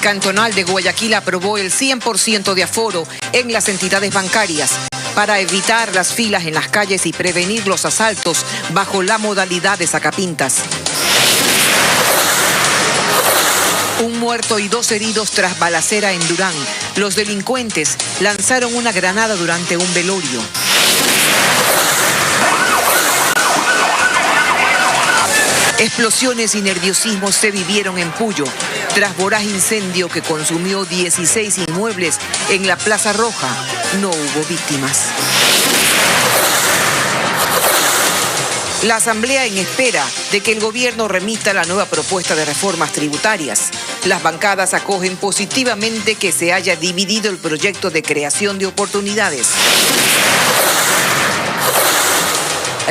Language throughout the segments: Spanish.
Cantonal de Guayaquil aprobó el 100% de aforo en las entidades bancarias para evitar las filas en las calles y prevenir los asaltos bajo la modalidad de sacapintas. Un muerto y 2 heridos tras balacera en Durán. Los delincuentes lanzaron una granada durante un velorio. Explosiones y nerviosismo se vivieron en Puyo tras voraz incendio que consumió 16 inmuebles en la Plaza Roja. No hubo víctimas. La Asamblea en espera de que el gobierno remita la nueva propuesta de reformas tributarias. Las bancadas acogen positivamente que se haya dividido el proyecto de creación de oportunidades.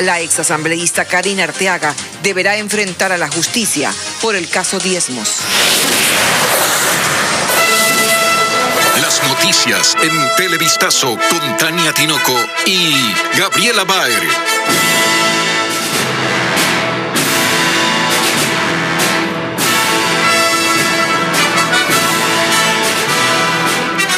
La exasambleísta Karina Arteaga deberá enfrentar a la justicia por el caso Diezmos. Las noticias en Televistazo con Tania Tinoco y Gabriela Baer.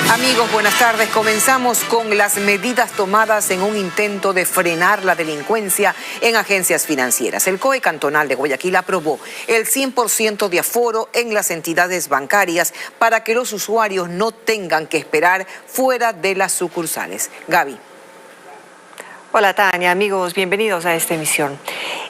Amigos, buenas tardes. Comenzamos con las medidas tomadas en un intento de frenar la delincuencia en agencias financieras. El COE Cantonal de Guayaquil aprobó el 100% de aforo en las entidades bancarias para que los usuarios no tengan que esperar fuera de las sucursales. Gaby. Hola Tania, amigos, bienvenidos a esta emisión.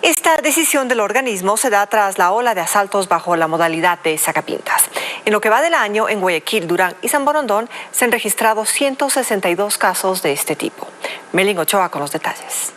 Esta decisión del organismo se da tras la ola de asaltos bajo la modalidad de sacapintas. En lo que va del año, en Guayaquil, Durán y San Borondón se han registrado 162 casos de este tipo. Melín Ochoa con los detalles.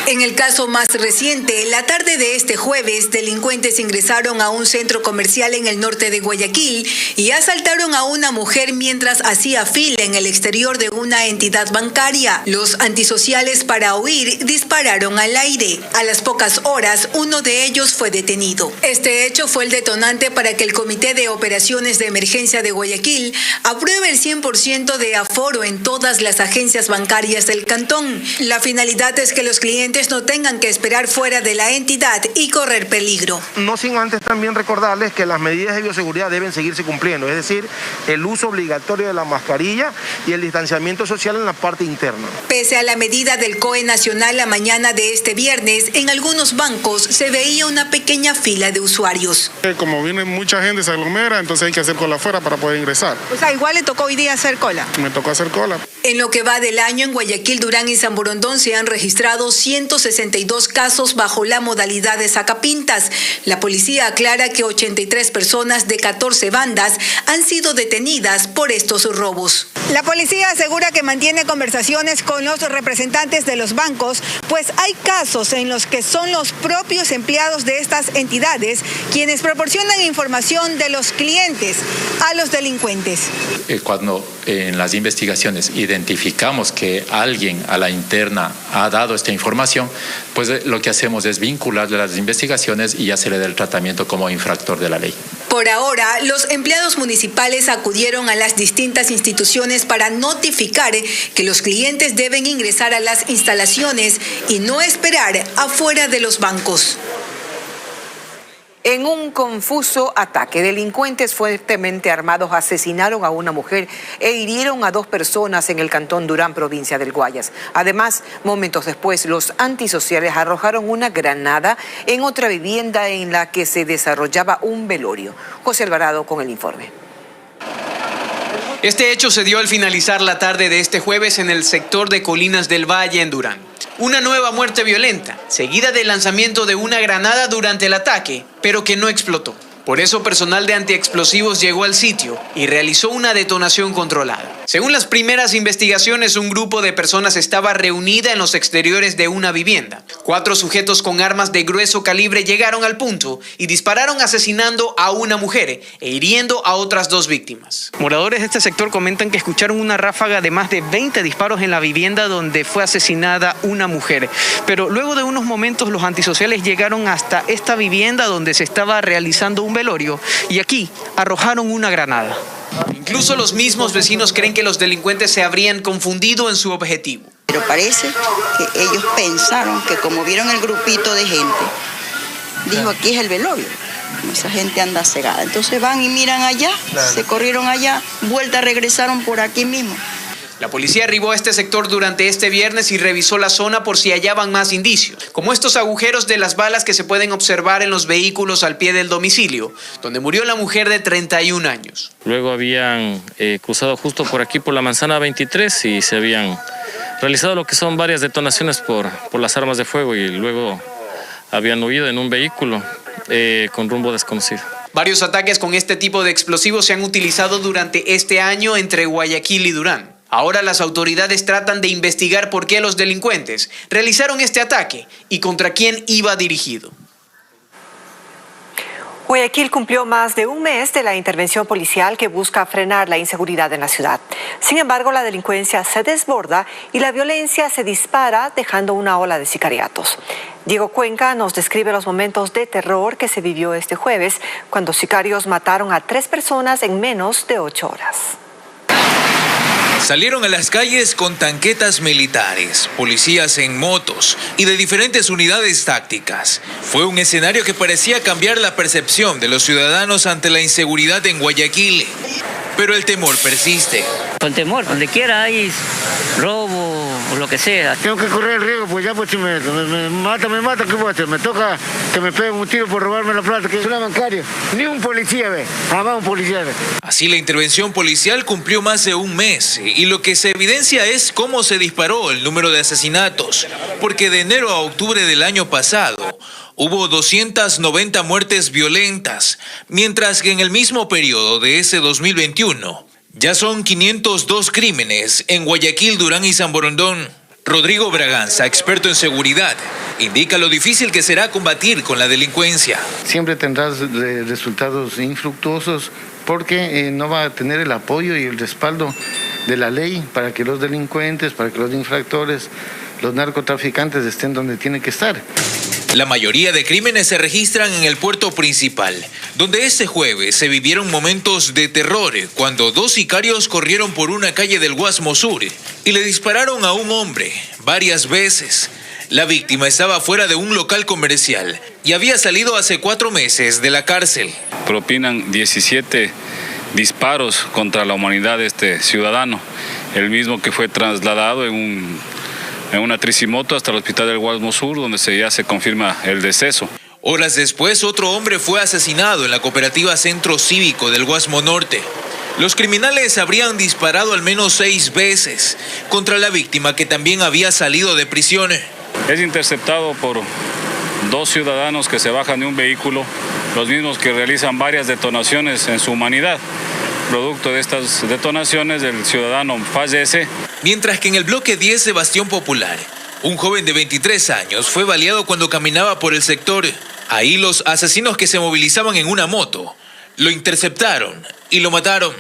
En el caso más reciente, la tarde de este jueves, delincuentes ingresaron a un centro comercial en el norte de Guayaquil y asaltaron a una mujer mientras hacía fila en el exterior de una entidad bancaria. Los antisociales, para huir, dispararon al aire. A las pocas horas, uno de ellos fue detenido. Este hecho fue el detonante para que el Comité de Operaciones de Emergencia de Guayaquil apruebe el 100% de aforo en todas las agencias bancarias del cantón. La finalidad es que los clientes no tengan que esperar fuera de la entidad y correr peligro. No sin antes también recordarles que las medidas de bioseguridad deben seguirse cumpliendo, es decir, el uso obligatorio de la mascarilla y el distanciamiento social en la parte interna. Pese a la medida del COE nacional la mañana de este viernes, en algunos bancos se veía una pequeña fila de usuarios. Como viene mucha gente, se aglomera, entonces hay que hacer cola afuera para poder ingresar. O sea, igual le tocó hoy día hacer cola. Me tocó hacer cola. En lo que va del año, en Guayaquil, Durán y San Borondón se han registrado 162 casos bajo la modalidad de sacapintas. La policía aclara que 83 personas de 14 bandas han sido detenidas por estos robos. La policía asegura que mantiene conversaciones con los representantes de los bancos, pues hay casos en los que son los propios empleados de estas entidades quienes proporcionan información de los clientes a los delincuentes. Cuando en las investigaciones identificamos que alguien a la interna ha dado esta información, pues lo que hacemos es vincularle a las investigaciones y ya se le da el tratamiento como infractor de la ley. Por ahora, los empleados municipales acudieron a las distintas instituciones para notificar que los clientes deben ingresar a las instalaciones y no esperar afuera de los bancos. En un confuso ataque, delincuentes fuertemente armados asesinaron a una mujer e hirieron a 2 personas en el cantón Durán, provincia del Guayas. Además, momentos después, los antisociales arrojaron una granada en otra vivienda en la que se desarrollaba un velorio. José Alvarado con el informe. Este hecho se dio al finalizar la tarde de este jueves en el sector de Colinas del Valle, en Durán. Una nueva muerte violenta, seguida del lanzamiento de una granada durante el ataque, pero que no explotó. Por eso, personal de antiexplosivos llegó al sitio y realizó una detonación controlada. Según las primeras investigaciones, un grupo de personas estaba reunida en los exteriores de una vivienda. 4 sujetos con armas de grueso calibre llegaron al punto y dispararon asesinando a una mujer e hiriendo a otras 2 víctimas. Moradores de este sector comentan que escucharon una ráfaga de más de 20 disparos en la vivienda donde fue asesinada una mujer. Pero luego de unos momentos los antisociales llegaron hasta esta vivienda donde se estaba realizando un velorio y aquí arrojaron una granada. Incluso los mismos vecinos creen que los delincuentes se habrían confundido en su objetivo. Pero parece que ellos pensaron que como vieron el grupito de gente, dijo aquí es el velorio. esa gente anda cegada. Entonces van y miran allá, se corrieron allá, vuelta regresaron por aquí mismo. La policía arribó a este sector durante este viernes y revisó la zona por si hallaban más indicios, como estos agujeros de las balas que se pueden observar en los vehículos al pie del domicilio, donde murió la mujer de 31 años. Luego habían cruzado justo por aquí, por la manzana 23, y se habían realizado lo que son varias detonaciones por las armas de fuego, y luego habían huido en un vehículo con rumbo desconocido. Varios ataques con este tipo de explosivos se han utilizado durante este año entre Guayaquil y Durán. Ahora las autoridades tratan de investigar por qué los delincuentes realizaron este ataque y contra quién iba dirigido. Guayaquil cumplió más de un mes de la intervención policial que busca frenar la inseguridad en la ciudad. Sin embargo, la delincuencia se desborda y la violencia se dispara, dejando una ola de sicariatos. Diego Cuenca nos describe los momentos de terror que se vivió este jueves, cuando sicarios mataron a 3 personas en menos de 8 horas. Salieron a las calles con tanquetas militares, policías en motos y de diferentes unidades tácticas. Fue un escenario que parecía cambiar la percepción de los ciudadanos ante la inseguridad en Guayaquil. Pero el temor persiste. Con temor, donde quiera hay robo o lo que sea. Tengo que correr el riesgo, pues ya pues si me mata, ¿qué voy a hacer? Me toca que me peguen un tiro por robarme la plata, que es una bancaria. Ni un policía ve, jamás un policía ve. Así la intervención policial cumplió más de un mes y lo que se evidencia es cómo se disparó el número de asesinatos, porque de enero a octubre del año pasado hubo 290 muertes violentas, mientras que en el mismo periodo de ese 2021 ya son 502 crímenes en Guayaquil, Durán y San Borondón. Rodrigo Braganza, experto en seguridad, indica lo difícil que será combatir con la delincuencia. Siempre tendrás resultados infructuosos porque no va a tener el apoyo y el respaldo de la ley para que los delincuentes, para que los infractores, los narcotraficantes estén donde tienen que estar. La mayoría de crímenes se registran en el puerto principal, donde este jueves se vivieron momentos de terror cuando 2 sicarios corrieron por una calle del Guasmo Sur y le dispararon a un hombre varias veces. La víctima estaba fuera de un local comercial y había salido hace 4 meses de la cárcel. Propinan 17 disparos contra la humanidad de este ciudadano, el mismo que fue trasladado en una tricimoto hasta el hospital del Guasmo Sur, donde ya se confirma el deceso. Horas después, otro hombre fue asesinado en la cooperativa Centro Cívico del Guasmo Norte. Los criminales habrían disparado al menos 6 veces contra la víctima, que también había salido de prisión. Es interceptado por 2 ciudadanos que se bajan de un vehículo, los mismos que realizan varias detonaciones en su humanidad. Producto de estas detonaciones, el ciudadano fallece. Mientras que en el bloque 10 de Bastión Popular, un joven de 23 años fue baleado cuando caminaba por el sector. Ahí los asesinos, que se movilizaban en una moto, lo interceptaron y lo mataron.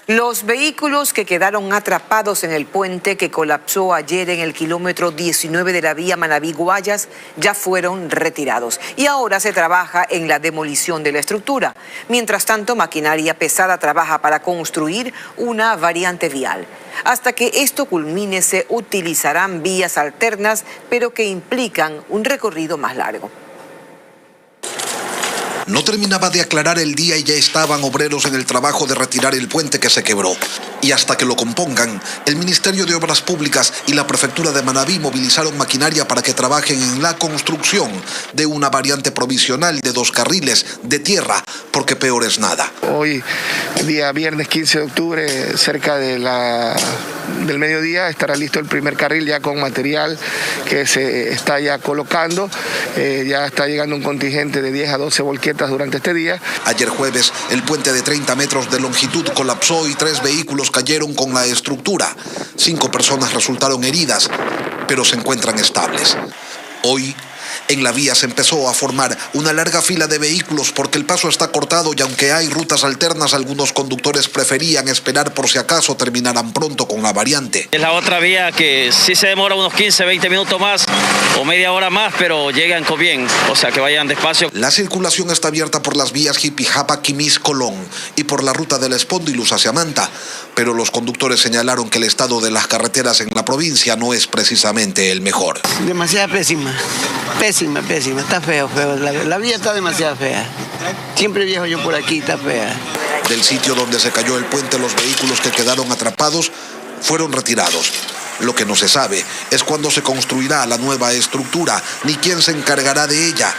Los vehículos que quedaron atrapados en el puente que colapsó ayer en el kilómetro 19 de la vía Manabí-Guayas ya fueron retirados y ahora se trabaja en la demolición de la estructura. Mientras tanto, maquinaria pesada trabaja para construir una variante vial. Hasta que esto culmine, se utilizarán vías alternas, pero que implican un recorrido más largo. No terminaba de aclarar el día y ya estaban obreros en el trabajo de retirar el puente que se quebró. Y hasta que lo compongan, el Ministerio de Obras Públicas y la Prefectura de Manabí movilizaron maquinaria para que trabajen en la construcción de una variante provisional de 2 carriles de tierra, porque peor es nada. Hoy, día viernes 15 de octubre, cerca del mediodía, estará listo el primer carril ya con material que se está ya colocando. Ya está llegando un contingente de 10 a 12 volquetas durante este día. Ayer jueves, el puente de 30 metros de longitud colapsó y 3 vehículos cayeron con la estructura. 5 personas resultaron heridas, pero se encuentran estables. Hoy, en la vía se empezó a formar una larga fila de vehículos porque el paso está cortado y aunque hay rutas alternas, algunos conductores preferían esperar por si acaso terminaran pronto con la variante. Es la otra vía que sí se demora unos 15, 20 minutos más o media hora más, pero llegan con bien, o sea que vayan despacio. La circulación está abierta por las vías Jipijapa, Quimís, Colón y por la ruta del Espóndilus hacia Manta, pero los conductores señalaron que el estado de las carreteras en la provincia no es precisamente el mejor. Demasiado pésima. Pésima, está feo. La vía está demasiado fea. Siempre viajo yo por aquí, está fea. Del sitio donde se cayó el puente, los vehículos que quedaron atrapados fueron retirados. Lo que no se sabe es cuándo se construirá la nueva estructura, ni quién se encargará de ella.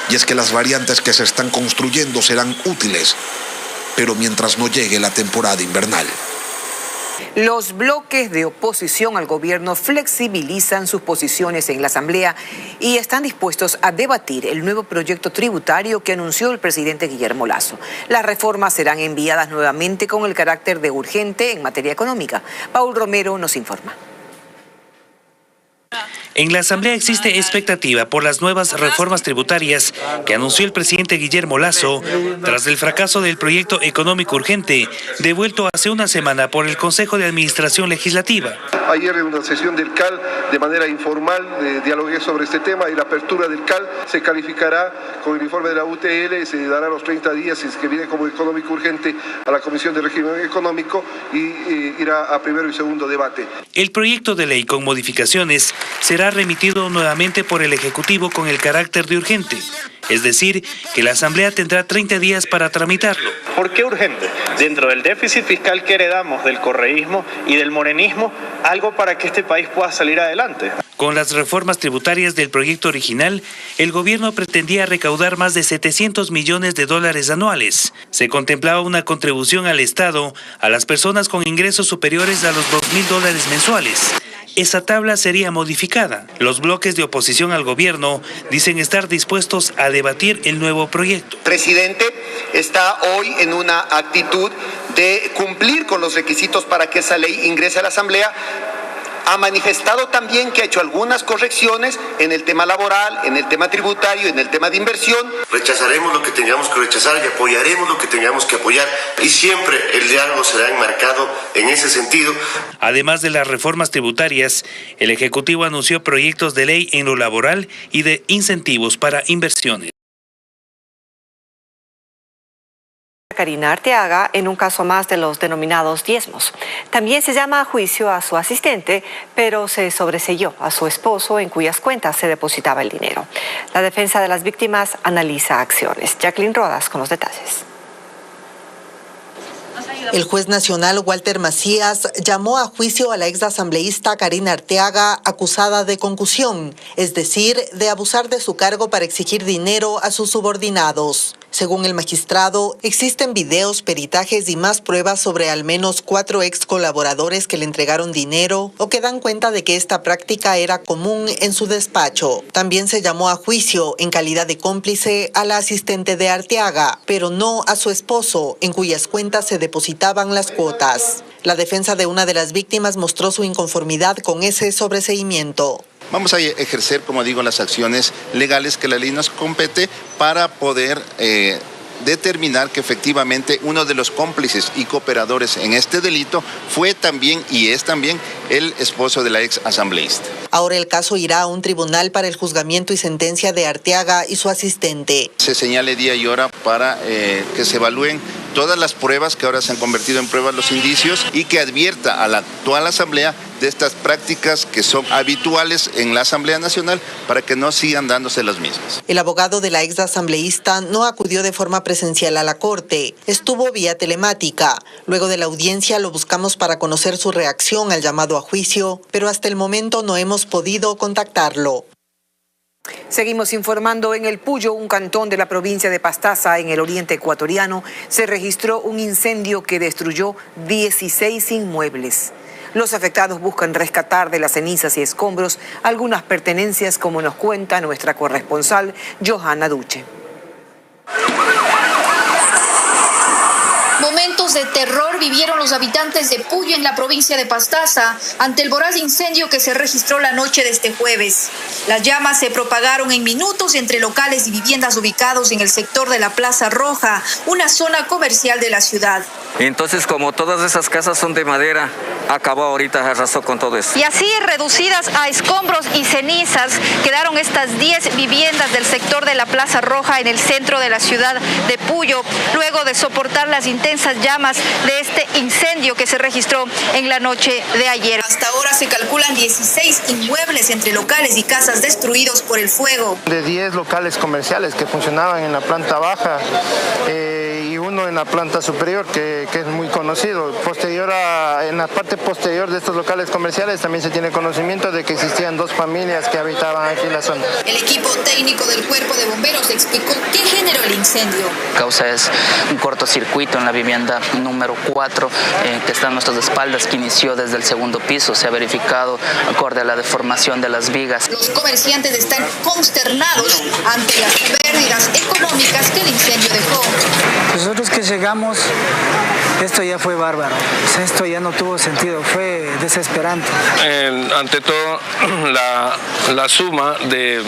Y es que las variantes que se están construyendo serán útiles, pero mientras no llegue la temporada invernal. Los bloques de oposición al gobierno flexibilizan sus posiciones en la Asamblea y están dispuestos a debatir el nuevo proyecto tributario que anunció el presidente Guillermo Lasso. Las reformas serán enviadas nuevamente con el carácter de urgente en materia económica. Paul Romero nos informa. En la Asamblea existe expectativa por las nuevas reformas tributarias que anunció el presidente Guillermo Lasso tras el fracaso del proyecto económico urgente devuelto hace una semana por el Consejo de Administración Legislativa. Ayer en una sesión del CAL, de manera informal, dialogué sobre este tema y la apertura del CAL se calificará con el informe de la UTL, se dará los 30 días, si es que viene como económico urgente, a la Comisión de Régimen Económico y irá a primero y segundo debate. El proyecto de ley con modificaciones será remitido nuevamente por el Ejecutivo con el carácter de urgente, es decir, que la Asamblea tendrá 30 días para tramitarlo. ¿Por qué urgente? Dentro del déficit fiscal que heredamos del correísmo y del morenismo, algo para que este país pueda salir adelante. Con las reformas tributarias del proyecto original, el gobierno pretendía recaudar más de $700 millones anuales. Se contemplaba una contribución al Estado a las personas con ingresos superiores a los $2,000 mensuales. Esa tabla sería modificada. Los bloques de oposición al gobierno dicen estar dispuestos a debatir el nuevo proyecto. El presidente está hoy en una actitud de cumplir con los requisitos para que esa ley ingrese a la Asamblea. Ha manifestado también que ha hecho algunas correcciones en el tema laboral, en el tema tributario, en el tema de inversión. Rechazaremos lo que tengamos que rechazar y apoyaremos lo que tengamos que apoyar, y siempre el diálogo será enmarcado en ese sentido. Además de las reformas tributarias, el Ejecutivo anunció proyectos de ley en lo laboral y de incentivos para inversiones. Karina Arteaga en un caso más de los denominados diezmos. También se llama a juicio a su asistente, pero se sobreseyó a su esposo en cuyas cuentas se depositaba el dinero. La defensa de las víctimas analiza acciones. Jacqueline Rodas con los detalles. El juez nacional Walter Macías llamó a juicio a la exasambleísta Karina Arteaga, acusada de concusión, es decir, de abusar de su cargo para exigir dinero a sus subordinados. Según el magistrado, existen videos, peritajes y más pruebas sobre al menos 4 ex colaboradores que le entregaron dinero o que dan cuenta de que esta práctica era común en su despacho. También se llamó a juicio en calidad de cómplice a la asistente de Arteaga, pero no a su esposo, en cuyas cuentas se depositaban las cuotas. La defensa de una de las víctimas mostró su inconformidad con ese sobreseimiento. Vamos a ejercer, como digo, las acciones legales que la ley nos compete para poder determinar que efectivamente uno de los cómplices y cooperadores en este delito fue también y es también el esposo de la ex asambleísta. Ahora el caso irá a un tribunal para el juzgamiento y sentencia de Arteaga y su asistente. Se señale día y hora para que se evalúen todas las pruebas que ahora se han convertido en pruebas, los indicios, y que advierta a la actual Asamblea de estas prácticas que son habituales en la Asamblea Nacional para que no sigan dándose las mismas. El abogado de la ex asambleísta no acudió de forma presencial a la corte, estuvo vía telemática. Luego de la audiencia lo buscamos para conocer su reacción al llamado a juicio, pero hasta el momento no hemos podido contactarlo. Seguimos informando. En El Puyo, un cantón de la provincia de Pastaza, en el oriente ecuatoriano, se registró un incendio que destruyó 16 inmuebles. Los afectados buscan rescatar de las cenizas y escombros algunas pertenencias, como nos cuenta nuestra corresponsal Johanna Duche. Momentos de terror vivieron los habitantes de Puyo en la provincia de Pastaza ante el voraz incendio que se registró la noche de este jueves. Las llamas se propagaron en minutos entre locales y viviendas ubicados en el sector de la Plaza Roja, una zona comercial de la ciudad. Entonces, como todas esas casas son de madera acabó ahorita, arrasó con todo eso. Y así, reducidas a escombros y cenizas, quedaron estas 10 viviendas del sector de la Plaza Roja en el centro de la ciudad de Puyo, luego de soportar las intensas llamas de este incendio que se registró en la noche de ayer. Hasta ahora se calculan 16 inmuebles entre locales y casas destruidos por el fuego. De 10 locales comerciales que funcionaban en la planta baja y uno en la planta superior que es muy conocido. En la parte posterior de estos locales comerciales también se tiene conocimiento de que existían 2 familias que habitaban aquí en la zona. El equipo técnico del Cuerpo de Bomberos explicó qué generó el incendio. La causa es un cortocircuito en la vivienda número 4 que está a nuestras espaldas, que inició desde el segundo piso. Se ha verificado acorde a la deformación de las vigas. Los comerciantes están consternados ante las pérdidas económicas que el incendio dejó. Nosotros que llegamos, esto ya fue bárbaro, esto ya no tuvo sentido, fue desesperante. Ante todo, la suma de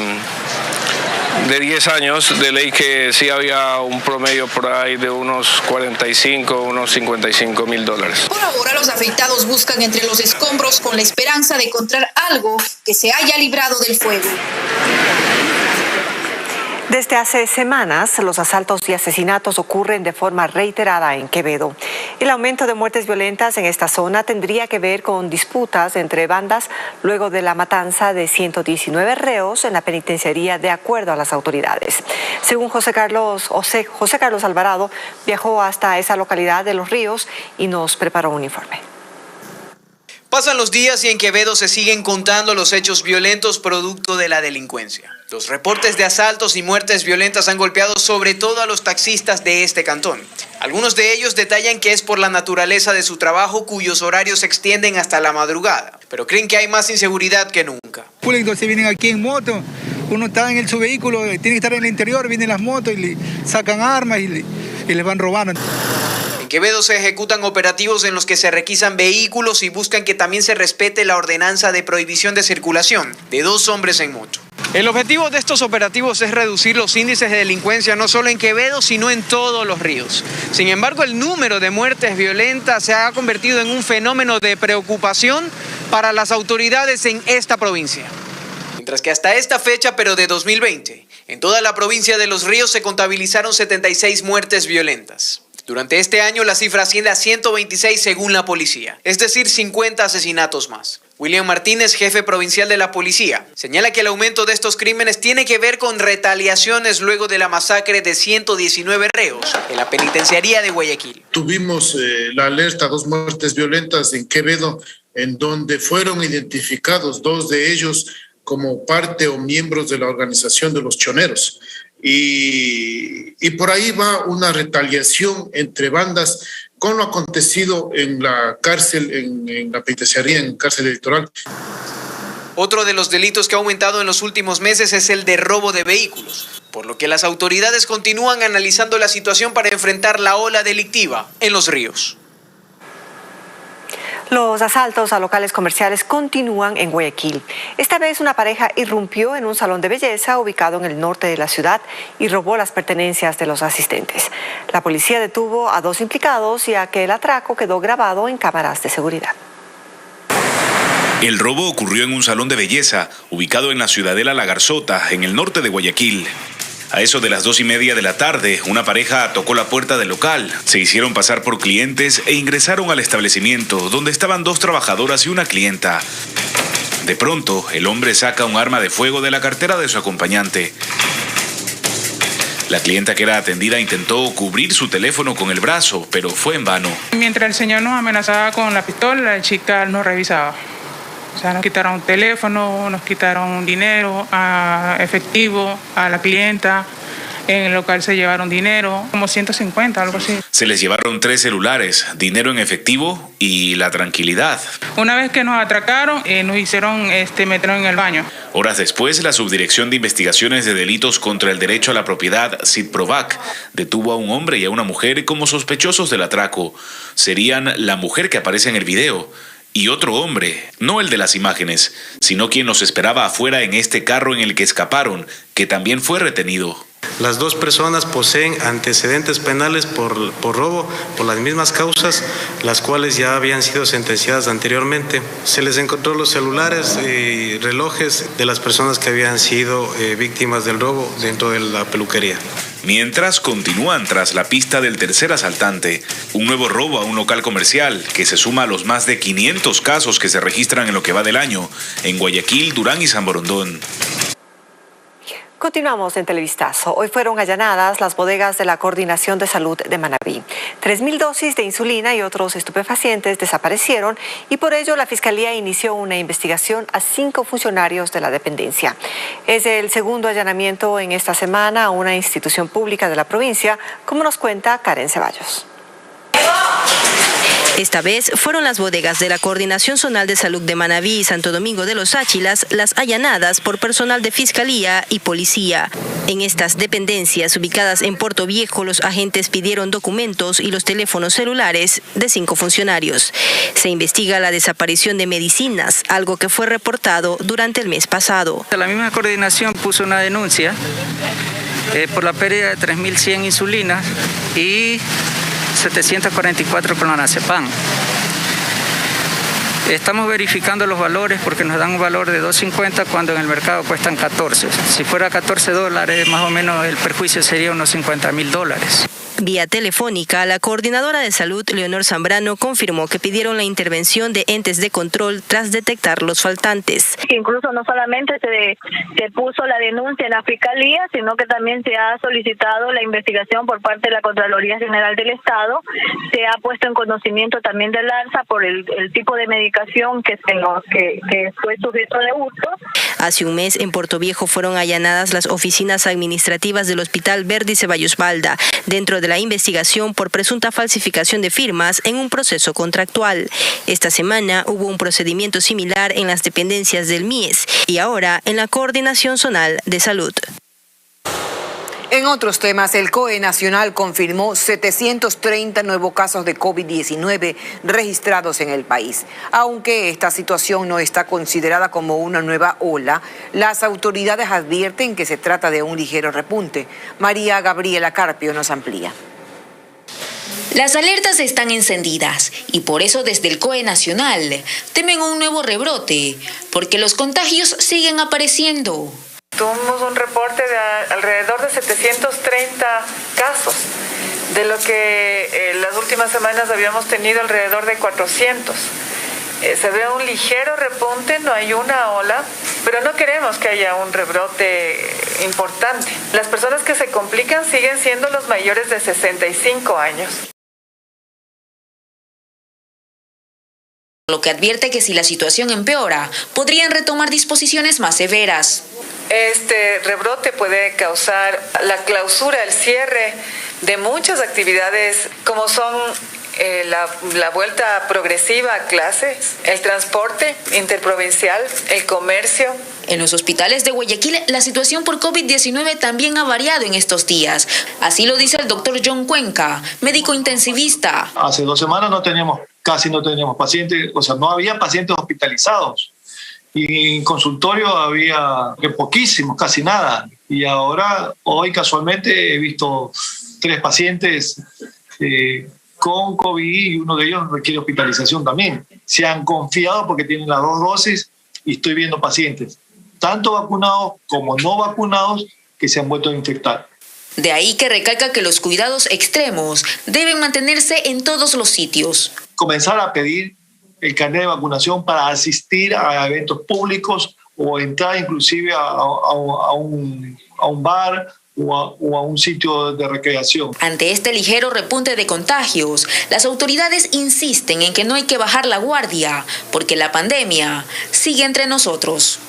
10 años, de ley que sí había un promedio por ahí de unos 45, unos 55 mil dólares. Por ahora los afectados buscan entre los escombros con la esperanza de encontrar algo que se haya librado del fuego. Desde hace semanas, los asaltos y asesinatos ocurren de forma reiterada en Quevedo. El aumento de muertes violentas en esta zona tendría que ver con disputas entre bandas luego de la matanza de 119 reos en la penitenciaría, de acuerdo a las autoridades. Según José Carlos Alvarado, viajó hasta esa localidad de Los Ríos y nos preparó un informe. Pasan los días y en Quevedo se siguen contando los hechos violentos producto de la delincuencia. Los reportes de asaltos y muertes violentas han golpeado sobre todo a los taxistas de este cantón. Algunos de ellos detallan que es por la naturaleza de su trabajo, cuyos horarios se extienden hasta la madrugada, pero creen que hay más inseguridad que nunca. Se vienen aquí en moto, uno está en su vehículo, tiene que estar en el interior, vienen las motos y le sacan armas y les van robando. En Quevedo se ejecutan operativos en los que se requisan vehículos y buscan que también se respete la ordenanza de prohibición de circulación de 2 hombres en moto. El objetivo de estos operativos es reducir los índices de delincuencia no solo en Quevedo, sino en todos los ríos. Sin embargo, el número de muertes violentas se ha convertido en un fenómeno de preocupación para las autoridades en esta provincia. Mientras que hasta esta fecha, pero de 2020, en toda la provincia de Los Ríos se contabilizaron 76 muertes violentas. Durante este año la cifra asciende a 126 según la policía, es decir, 50 asesinatos más. William Martínez, jefe provincial de la policía, señala que el aumento de estos crímenes tiene que ver con retaliaciones luego de la masacre de 119 reos en la penitenciaría de Guayaquil. Tuvimos la alerta, 2 muertes violentas en Quevedo, en donde fueron identificados 2 de ellos como parte o miembros de la organización de los choneros. Y por ahí va una retaliación entre bandas con lo acontecido en la cárcel, en la penitenciaría, en cárcel electoral. Otro de los delitos que ha aumentado en los últimos meses es el de robo de vehículos, por lo que las autoridades continúan analizando la situación para enfrentar la ola delictiva en Los Ríos. Los asaltos a locales comerciales continúan en Guayaquil. Esta vez una pareja irrumpió en un salón de belleza ubicado en el norte de la ciudad y robó las pertenencias de los asistentes. La policía detuvo a 2 implicados y aquel atraco quedó grabado en cámaras de seguridad. El robo ocurrió en un salón de belleza ubicado en la ciudadela La Garzota, en el norte de Guayaquil. A eso de las 2:30 de la tarde, una pareja tocó la puerta del local, se hicieron pasar por clientes e ingresaron al establecimiento, donde estaban 2 trabajadoras y una clienta. De pronto, el hombre saca un arma de fuego de la cartera de su acompañante. La clienta que era atendida intentó cubrir su teléfono con el brazo, pero fue en vano. Mientras el señor nos amenazaba con la pistola, la chica nos revisaba. O sea, nos quitaron teléfono, nos quitaron dinero, efectivo a la clienta. En el local se llevaron dinero, como 150, algo así. Se les llevaron 3 celulares, dinero en efectivo y la tranquilidad. Una vez que nos atracaron, nos hicieron meternos en el baño. Horas después, la Subdirección de Investigaciones de Delitos contra el Derecho a la Propiedad, SIDPROVAC, detuvo a un hombre y a una mujer como sospechosos del atraco. Serían la mujer que aparece en el video y otro hombre, no el de las imágenes, sino quien los esperaba afuera en este carro en el que escaparon, que también fue retenido. Las dos personas poseen antecedentes penales por robo, por las mismas causas, las cuales ya habían sido sentenciadas anteriormente. Se les encontró los celulares y relojes de las personas que habían sido víctimas del robo dentro de la peluquería. Mientras continúan tras la pista del tercer asaltante, un nuevo robo a un local comercial que se suma a los más de 500 casos que se registran en lo que va del año en Guayaquil, Durán y San Borondón. Continuamos en Televistazo. Hoy fueron allanadas las bodegas de la Coordinación de Salud de Manabí. 3.000 dosis de insulina y otros estupefacientes desaparecieron y por ello la Fiscalía inició una investigación a 5 funcionarios de la dependencia. Es el segundo allanamiento en esta semana a una institución pública de la provincia, como nos cuenta Karen Ceballos. Esta vez fueron las bodegas de la Coordinación Zonal de Salud de Manabí y Santo Domingo de los Áchilas las allanadas por personal de Fiscalía y Policía. En estas dependencias ubicadas en Puerto Viejo, los agentes pidieron documentos y los teléfonos celulares de 5 funcionarios. Se investiga la desaparición de medicinas, algo que fue reportado durante el mes pasado. La misma coordinación puso una denuncia por la pérdida de 3.100 insulinas y 744 clonazepam. Estamos verificando los valores porque nos dan un valor de $2.50 cuando en el mercado cuestan 14. Si fuera $14, más o menos el perjuicio sería unos $50.000. Vía telefónica, la coordinadora de salud, Leonor Zambrano, confirmó que pidieron la intervención de entes de control tras detectar los faltantes. Incluso no solamente se puso la denuncia en la Fiscalía, sino que también se ha solicitado la investigación por parte de la Contraloría General del Estado. Se ha puesto en conocimiento también del ARSA por el tipo de medicación que fue sujeto de hurto. Hace un mes, en Puerto Viejo fueron allanadas las oficinas administrativas del Hospital Verdi Ceballos Balda, dentro de la investigación por presunta falsificación de firmas en un proceso contractual. Esta semana hubo un procedimiento similar en las dependencias del MIES y ahora en la Coordinación Zonal de Salud. En otros temas, el COE Nacional confirmó 730 nuevos casos de COVID-19 registrados en el país. Aunque esta situación no está considerada como una nueva ola, las autoridades advierten que se trata de un ligero repunte. María Gabriela Carpio nos amplía. Las alertas están encendidas y por eso desde el COE Nacional temen un nuevo rebrote, porque los contagios siguen apareciendo. Tuvimos un reporte de alrededor de 730 casos, de lo que las últimas semanas habíamos tenido alrededor de 400. Se ve un ligero repunte, no hay una ola, pero no queremos que haya un rebrote importante. Las personas que se complican siguen siendo los mayores de 65 años. Lo que advierte que si la situación empeora, podrían retomar disposiciones más severas. Este rebrote puede causar la clausura, el cierre de muchas actividades como son la vuelta progresiva a clases, el transporte interprovincial, el comercio. En los hospitales de Guayaquil, la situación por COVID-19 también ha variado en estos días. Así lo dice el doctor John Cuenca, médico intensivista. Hace 2 semanas casi no teníamos pacientes, o sea, no había pacientes hospitalizados. Y en consultorio había poquísimos, casi nada. Y ahora, hoy casualmente he visto 3 pacientes con COVID y uno de ellos requiere hospitalización también. Se han confiado porque tienen las 2 dosis y estoy viendo pacientes, tanto vacunados como no vacunados, que se han vuelto a infectar. De ahí que recalca que los cuidados extremos deben mantenerse en todos los sitios. Comenzar a pedir el carnet de vacunación para asistir a eventos públicos o entrar inclusive a un bar o a un sitio de recreación. Ante este ligero repunte de contagios, las autoridades insisten en que no hay que bajar la guardia, porque la pandemia sigue entre nosotros.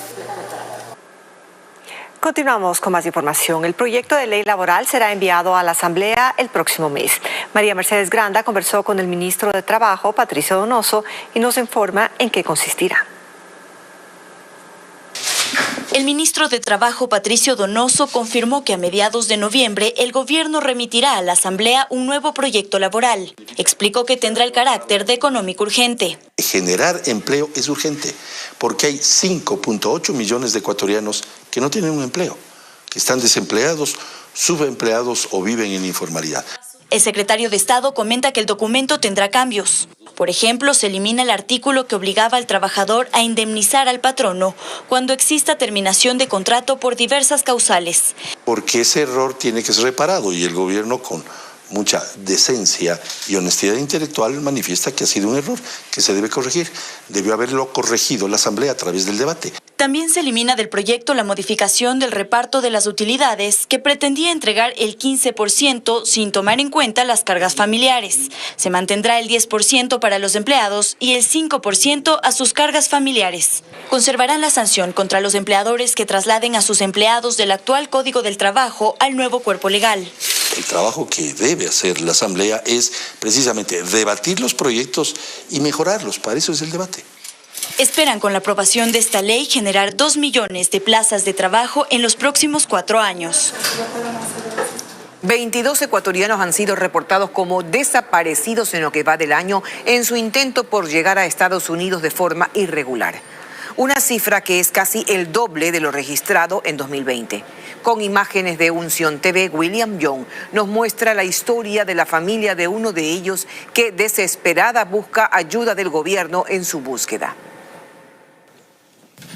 Continuamos con más información. El proyecto de ley laboral será enviado a la Asamblea el próximo mes. María Mercedes Granda conversó con el ministro de Trabajo, Patricio Donoso, y nos informa en qué consistirá. El ministro de Trabajo, Patricio Donoso, confirmó que a mediados de noviembre el gobierno remitirá a la Asamblea un nuevo proyecto laboral. Explicó que tendrá el carácter de económico urgente. Generar empleo es urgente porque hay 5.8 millones de ecuatorianos que no tienen un empleo. que están desempleados, subempleados o viven en informalidad. El secretario de Estado comenta que el documento tendrá cambios. Por ejemplo, se elimina el artículo que obligaba al trabajador a indemnizar al patrono cuando exista terminación de contrato por diversas causales. Porque ese error tiene que ser reparado y el gobierno, con mucha decencia y honestidad intelectual, manifiesta que ha sido un error que se debe corregir. Debió haberlo corregido la Asamblea a través del debate. También se elimina del proyecto la modificación del reparto de las utilidades que pretendía entregar el 15% sin tomar en cuenta las cargas familiares. Se mantendrá el 10% para los empleados y el 5% a sus cargas familiares. Conservarán la sanción contra los empleadores que trasladen a sus empleados del actual Código del Trabajo al nuevo cuerpo legal. El trabajo que debe hacer la Asamblea es precisamente debatir los proyectos y mejorarlos. Para eso es el debate. Esperan con la aprobación de esta ley generar 2 millones de plazas de trabajo en los próximos 4 años. 22 ecuatorianos han sido reportados como desaparecidos en lo que va del año en su intento por llegar a Estados Unidos de forma irregular. Una cifra que es casi el doble de lo registrado en 2020. Con imágenes de Unción TV, William Young nos muestra la historia de la familia de uno de ellos que desesperada busca ayuda del gobierno en su búsqueda.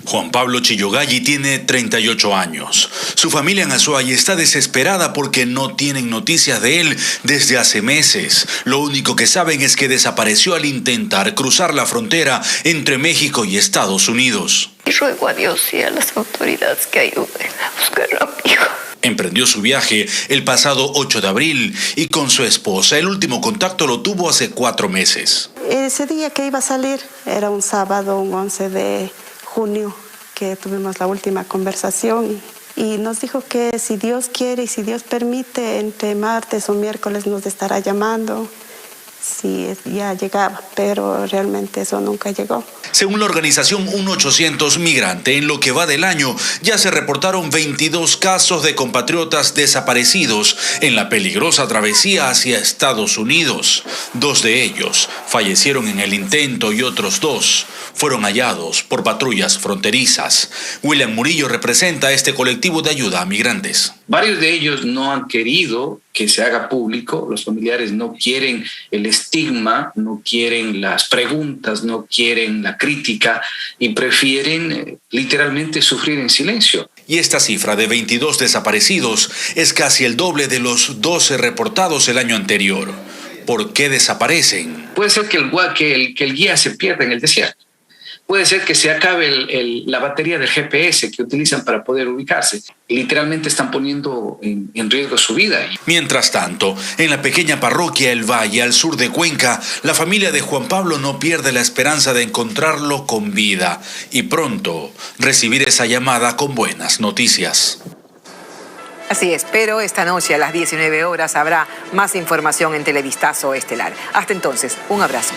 Juan Pablo Chillogalli tiene 38 años. Su familia en Azuay está desesperada porque no tienen noticias de él desde hace meses. Lo único que saben es que desapareció al intentar cruzar la frontera entre México y Estados Unidos. Y ruego a Dios y a las autoridades que ayuden a buscar a mi hijo. Emprendió su viaje el pasado 8 de abril y con su esposa el último contacto lo tuvo hace 4 meses. Ese día que iba a salir era un sábado, un 11 de junio, que tuvimos la última conversación y nos dijo que si Dios quiere y si Dios permite, entre martes o miércoles nos estará llamando si ya llegaba, pero realmente eso nunca llegó. Según la organización 1-800 Migrante, en lo que va del año ya se reportaron 22 casos de compatriotas desaparecidos en la peligrosa travesía hacia Estados Unidos. 2 de ellos fallecieron en el intento y otros 2 fueron hallados por patrullas fronterizas. William Murillo representa a este colectivo de ayuda a migrantes. Varios de ellos no han querido que se haga público, los familiares no quieren el estigma, no quieren las preguntas, no quieren la crítica y prefieren literalmente sufrir en silencio. Y esta cifra de 22 desaparecidos es casi el doble de los 12 reportados el año anterior. ¿Por qué desaparecen? Puede ser que el guía se pierda en el desierto. Puede ser que se acabe la batería del GPS que utilizan para poder ubicarse. Literalmente están poniendo en riesgo su vida. Mientras tanto, en la pequeña parroquia El Valle, al sur de Cuenca, la familia de Juan Pablo no pierde la esperanza de encontrarlo con vida y pronto recibir esa llamada con buenas noticias. Así es, pero esta noche a las 19 horas habrá más información en Televistazo Estelar. Hasta entonces, un abrazo.